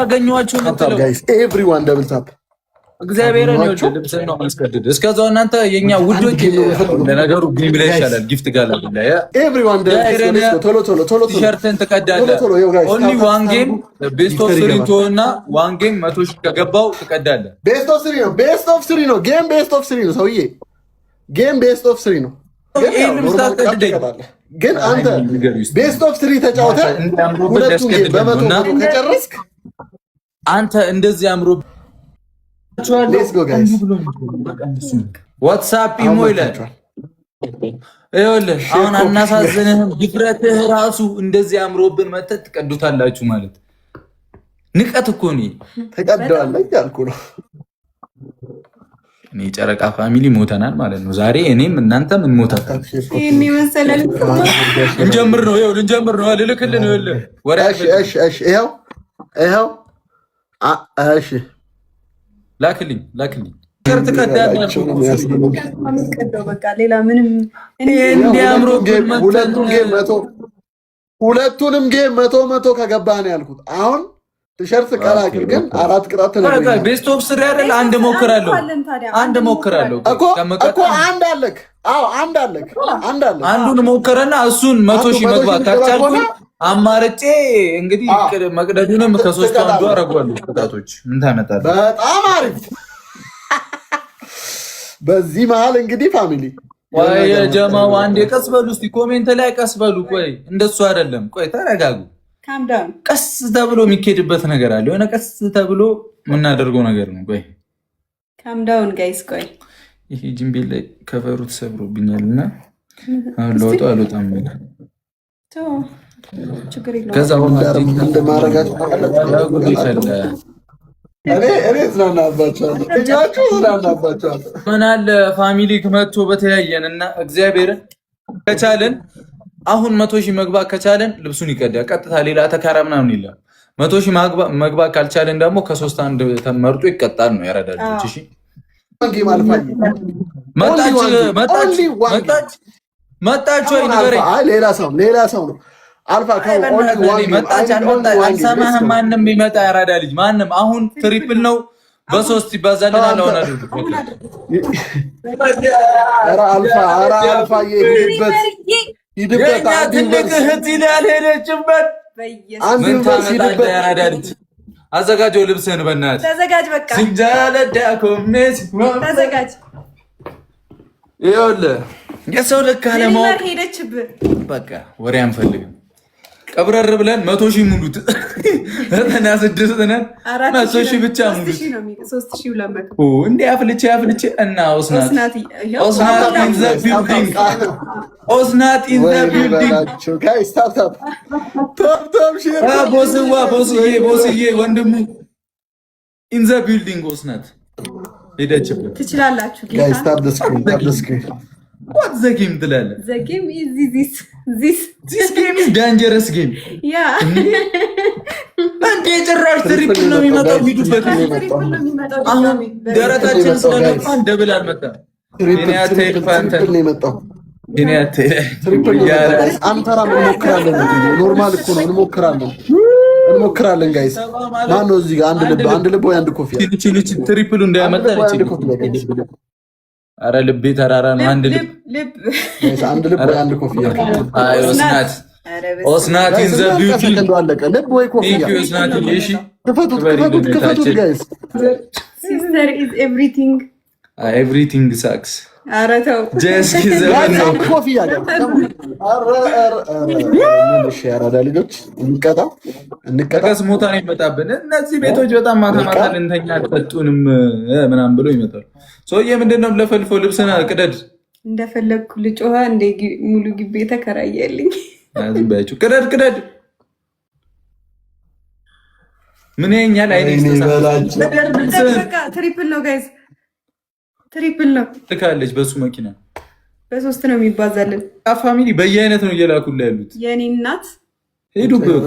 አገኘዋችሁ ነው ጋይስ ኤቭሪዋን ደብል ታፕ እግዚአብሔርን ይወልድ ልብስ ነው ማስቀደድ እስከዛው እናንተ የኛ ውዶች ለነገሩ ጌም ላይ ይሻላል ጊፍት ጋር ላይ ኤቭሪዋን ደብል ቶሎ ቲሸርትን ትቀዳለህ ኦንሊ ዋን ጌም ቤስት ኦፍ 3 እና ዋን ጌም 100 ሺህ ከገባው ትቀዳለህ ቤስት ኦፍ 3 ነው ጌም ቤስት ኦፍ 3 ነው ሰውዬ ጌም ቤስት ኦፍ 3 ነው ግን አንተ ቤስት ኦፍ 3 ተጫውተህ ሁለቱን ጌም በመቶ ከጨረስክ አንተ እንደዚህ አምሮ ሌትስ ጎ ጋይስ ዋትስአፕ ኢሞ ይላል ይኸውልህ አሁን አናሳዝንህም ድፍረትህ ራሱ እንደዚህ አምሮብን መተት ትቀዱታላችሁ ማለት ንቀት እኮ ነው ተቀደዋል እያልኩ ነው እኔ ጨረቃ ፋሚሊ ሞተናል ማለት ነው ዛሬ እኔም እናንተም እንሞታለን እኔ መሰለኝ እንጀምር ነው ይኸውልህ እንጀምር ነው ልልክልህ ነው ይኸውልህ ወሬ እሺ ይኸው እሺ ላክልኝ ከርት ቀዳላችሁ በቃ ሌላ ምንም እንዲያምሮ ሁለቱንም ጌም 100 ከገባህ ነው ያልኩት አሁን ቲሸርት ቀላቅል ግን አራት ቅጣት ተነግሯል ቤስት ኦፍ 3 አይደል አንድ ሞክራለሁ እኮ አንድ አለክ አዎ አንድ አለክ አንዱን ሞከረና እሱን 100 ሺህ መግባት ካልቻልኩ አማርጬ እንግዲህ መቅደዱንም ከሶስቱ አንዱ አረጋለሁ ቅጣቶች ምን ታመጣለህ በጣም አሪፍ በዚህ መሃል እንግዲህ ፋሚሊ ወይ ጀማው አንዴ ቀስ በሉ እስቲ ኮሜንት ላይ ቀስ በሉ ቆይ እንደሱ አይደለም ቆይ ተረጋጉ ካም ዳውን ቀስ ተብሎ የሚኬድበት ነገር አለ የሆነ ቀስ ተብሎ የምናደርገው ነገር ነው ቆይ ካም ዳውን ጋይስ ቆይ ይሄ ጂምቤል ላይ ከቨሩ ተሰብሮብኛልና አሁን ለወጣው አልወጣም ቶ ችግር የለውም ከዛ እንደማረጋችሁ እኔ ዝናናባቸዋለሁ ምን አለ ፋሚሊ መጥቶ በተያየንና እግዚአብሔርን ከቻለን አሁን 100 ሺህ መግባት ከቻለን ልብሱን ይቀዳል ቀጥታ ሌላ ተካራ ምናምን የለም 100 ሺህ መግባት ካልቻለን ደግሞ ከሶስት አንድ ተመርጦ ይቀጣል ነው ያረዳልች እሺ መጣች ወይ ነገር ሌላ ሰው ነው አልፋ አልሰማህም ማንም ይመጣ ያራዳ ልጅ ማንም አሁን ትሪፕል ነው በሶስት ይባዛልና ለሆነ አልፋ ይሄድበት ትልቅ እህት ይላል ሄደችበት ያራዳ ልጅ አዘጋጀው ልብስህን በእናትህ ተዘጋጅ በቃ ሲንጃለዳ ኮሜስ ተዘጋጅ ይኸውልህ የሰው ልክ አለማወቅ ሄደችብህ በቃ ወሬ አንፈልግም ቀብረር ብለን 100 ሺህ ሙሉት 96 ነን 100 ሺህ ብቻ ሙሉት 3200 እንዴ አፍልቼ እና ኦስናት ኢን ዘ ቢልዲንግ ጋይስ ታፕ ሼር ቦስዬ ወንድሙ ኢን ዘ ቢልዲንግ ኦስናት ሄደችበት ትችላላችሁ ጋይስ ታፕ ዘ ስክሪን What the game ትላለህ? The game is this game is dangerous game. Yeah. አንዴ ጭራሽ ትሪፕል ነው የሚመጣው ቪዲዮበት አሁን ደረታችን ስለነፋን ደብል አልመጣም። ትሪፕል ነው የመጣው። ትሪፕል አንተራ እንሞክራለን ኖርማል እኮ ነው እንሞክራለን ጋይስ ማን ነው እዚህ ጋር አንድ ልብ ወይ አንድ ኮፊያ ትሪፕሉ እንዳያመጣ አረ ልቤ ተራራ ነው አንድ ልብ ወይ አንድ ኮፊያ አይ ኦስናት ኢን ዘ ቢዩቲ እንደዋለቀ ልብ ወይ ኮፊያ ኦስናት እሺ ከፈቱት ጋይስ sister is everything sucks አረ ተው ጀስት ዘመን ነው ኮፊያ ጋር ምንሽ ያራዳ ልጆች እንቀጣ ሞታ ነው ይመጣብን እነዚህ ቤቶች በጣም ማታ እንተኛ አልፈጡንም ምናምን ብሎ ይመጣሉ ሰውዬ ምንድነው ለፈልፎ ልብስና ቅደድ እንደፈለኩ ልጮሃ እንደ ሙሉ ግቤ ተከራየልኝ አዝም ባይቹ ቅደድ ምን ያኛል አይደል በቃ ትሪፕል ነው ጋይስ ትሪፕል ነው ትካለች በሱ መኪና በሶስት ነው የሚባዛልን ፋሚሊ በየአይነት ነው እየላኩላ ያሉት የኔ እናት ሄዱብህ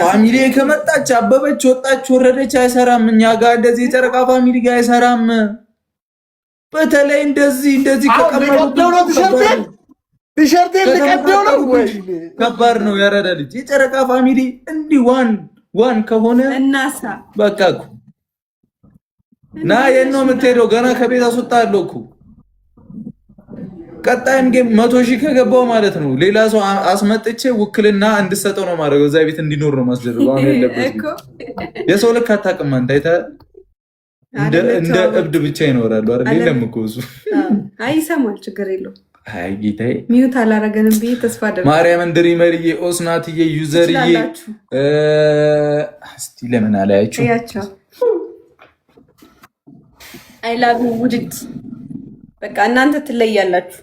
ፋሚሊ ከመጣች አበበች ወጣች ወረደች አይሰራም እኛ ጋር እንደዚህ ጨረቃ ፋሚሊ ጋር አይሰራም በተለይ እንደዚህ ከቀመጡ ቲሸርት ልቀደው ነው ወይ? ከባድ ነው ያራዳ ልጅ። የጨረቃ ፋሚሊ እንዲህ ዋን ከሆነ እናሳ በቃ እኮ ና የነው የምትሄደው ገና ከቤት አስወጣለሁ እኮ ቀጣይም ጌም 100,000 ከገባው ማለት ነው ሌላ ሰው አስመጥቼ ውክልና እንድሰጠው ነው ማድረገው። እዛ ቤት እንዲኖር ነው ማስደረገው። አሁን ያለበት የሰው ልክ አታውቅም አንተ እንደ እብድ ብቻ ይኖራሉ አይደል? የለም እኮ እሱ አይሰማል። ችግር የለውም። አይ ጌታዬ ሚዩት አላረገንም ብዬ ተስፋ አደረኩ። ማርያም እንድሪ መሪዬ ኦስናትዬ ዩዘርዬ እስቲ ለምን አላያችሁ ያቻው አይ ላቭ ዩ ውድድ በቃ እናንተ ትለያላችሁ።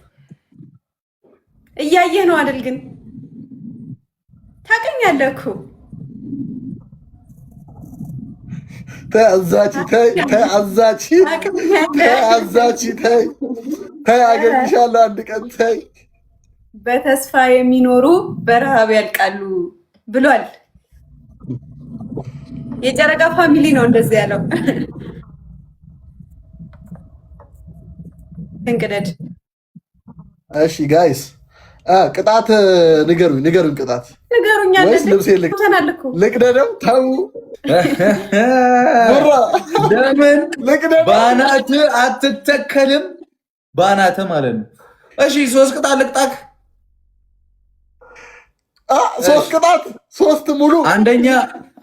እያየህ ነው አይደል? ግን ታውቀኛለህ እኮ ተአዛቺ አገኝሻለሁ አንድ ቀን ተይ። በተስፋ የሚኖሩ በረሃብ ያልቃሉ ብሏል። የጨረቃ ፋሚሊ ነው እንደዚህ ያለው። እንግዲህ እሺ ጋይስ ቅጣት ንገሩኝ። ቅጣት ንገሩኝ። ወይስ ልብሴ ልቅደደው? ተው ለምን ባናት አትተከልም? ባናት ማለት ነው። እሺ 3 ቅጣት ልቅጣክ። 3 ቅጣት 3 ሙሉ።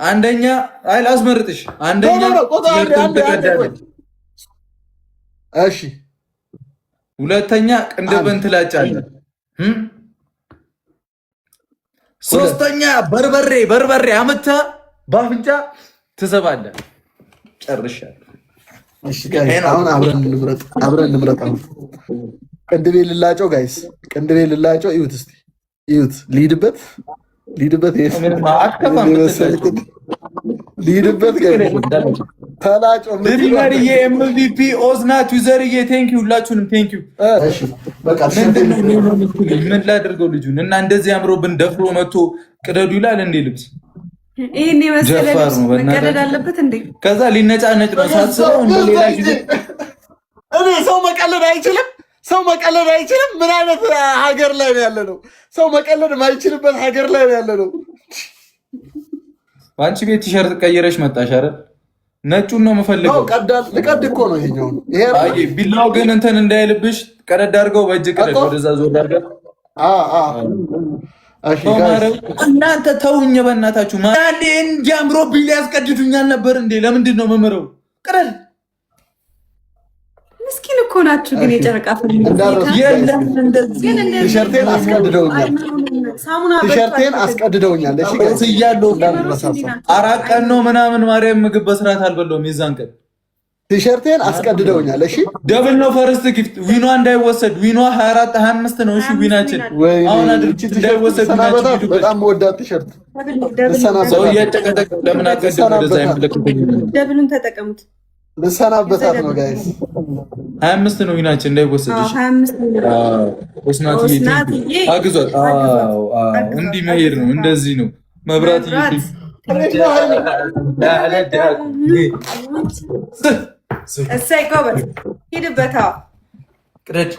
አንደኛ አይ ላስመርጥሽ። አንደኛ እሺ፣ ሁለተኛ ቅንድብን ትላጫለህ። ሶስተኛ በርበሬ አመታ በአፍንጫ ትሰባለህ። ጨርሻለሁ። እሺ ጋይስ አሁን አብረን እንምረጥ። ቅንድቤ ልላጨው ጋይስ፣ ቅንድቤ ልላጨው። እዩት እስቲ እዩት። ሊድበት ጋይስ ተላጨው። ሊድመርዬ ኤምቪፒ ኦዝናት ዩዘርዬ ቴንክ ዩ ሁላችሁንም ቴንክ ዩ። እሺ በቃ ምን ላድርገው ልጁን እና እንደዚህ አምሮብን ደፍሮ መጥቶ ቅደዱ ይላል እንዴ ልብስ ይሄን የመሰለ ልብስ መቀደድ አለበት እንዴ? ከዛ ሊነጫነጭ ነው ሳስበው እንደ ሌላ ጊዜ እኔ ሰው መቀለድ አይችልም። ምን አይነት ሀገር ላይ ነው ያለነው? ሰው መቀለድ ማይችልበት ሀገር ላይ ነው ያለነው። አንቺ ቤት ቲሸርት ቀይረሽ መጣሽ አይደል? ነጩን ነው የምፈልገው። ልቀድ እኮ ነው ይሄኛው። አይ ቢላው ግን እንትን እንዳይልብሽ ቀደድ አድርገው በእጅ ቀደድ ወደዛ ዞር አድርገው። እናንተ ተውኝ በእናታችሁ። ማንዴ እንጃምሮ ቢል ያስቀድዱኛል ነበር እንዴ? ለምንድን ነው መመረው? ቅረል ምስኪን እኮ ናችሁ። ግን የጨረቃ ፋሚሊ የለም እንደዚህ ቲሸርቴን አስቀድደውኛል። እሺ ጋይስ እያለሁ 4 ቀን ነው ምናምን ማርያም ምግብ በስርዓት አልበላሁም። የዛን ቀን ቲሸርቴን አስቀድደውኛል። እሺ ደብል ነው ፈርስት ጊፍት። ዊኗ እንዳይወሰድ። ዊኗ 24 25 ነው። እሺ ዊናችን አሁን አድርጭ እንዳይወሰድ። በጣም ወዳት ቲሸርት ሰው እያጨቀጨቀ ለምን አገደም? ወደዛ አይመለከተኝ። ደብሉን ተጠቀሙት። ልሰናበታት ነው ጋይስ። 25 ነው ዊናችን እንዳይወሰድ። እሺ 25 ነው። ኦስናትዬ አግዟት። እንዲህ መሄድ ነው። እንደዚህ ነው መብራት እሰይ ጎበዝ፣ ሂድበት። ቅደድ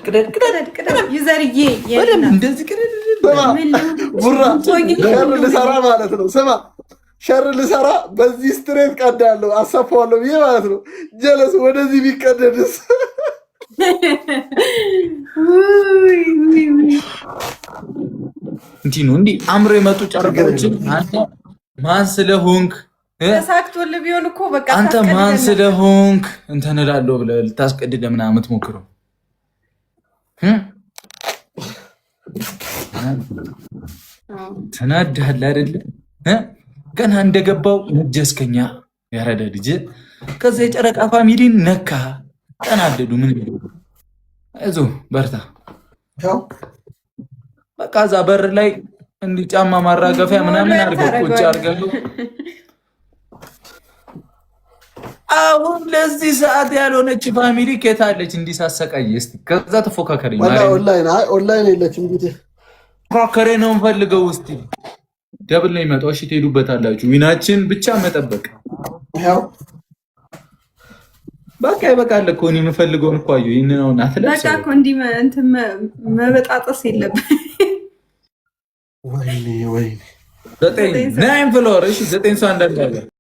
ዩዘርዬ እንደዚህ ቅደድ። ቡራ ሸር ልሰራ ማለት ነው። ስማ ሸር ልሰራ በዚህ ስትሬት ቀዳለሁ አሰፋዋለሁ ብዬ ማለት ነው። ጀለስ ወደዚህ ቢቀደድስ? እንዲህ ነው እንዲህ አምሮ የመጡ ጨርቆችን አንተ ማን ስለሆንክ ተሳክቶልህ ቢሆን እኮ በቃ አንተ ማን ስለሆንክ እንትን እላለሁ ብለህ ልታስቀድድ ምናምን የምትሞክረው ተናድሃል አይደለ? ገና እንደገባው ነጀስከኛ ያረደ ልጅ። ከዛ የጨረቃ ፋሚሊን ነካ ተናደዱ። ምን አይዞህ በርታ። በቃ እዛ በር ላይ እንዲህ ጫማ ማራገፊያ ምናምን አድርገው ቁጭ አድርገው። አሁን ለዚህ ሰዓት ያልሆነች ፋሚሊ ከታለች እንዲሳሰቃይ እስቲ ከዛ ተፎካከረኝ። ኦንላይን የለችም እንግዲህ ተፎካከረ ነው እንፈልገው። እስቲ ደብል ነው የሚመጣው። እሺ ትሄዱበታላችሁ። ዊናችን ብቻ መጠበቅ። በቃ ይበቃል እኮ እኔ የምፈልገውን እኮ አየሁ። ይሄን ነው እና በቃ እኮ እንዲህ እንትን መበጣጠስ የለብህ። ወይኔ 9 ፍሎር እሺ 9 ሰው አንዳንድ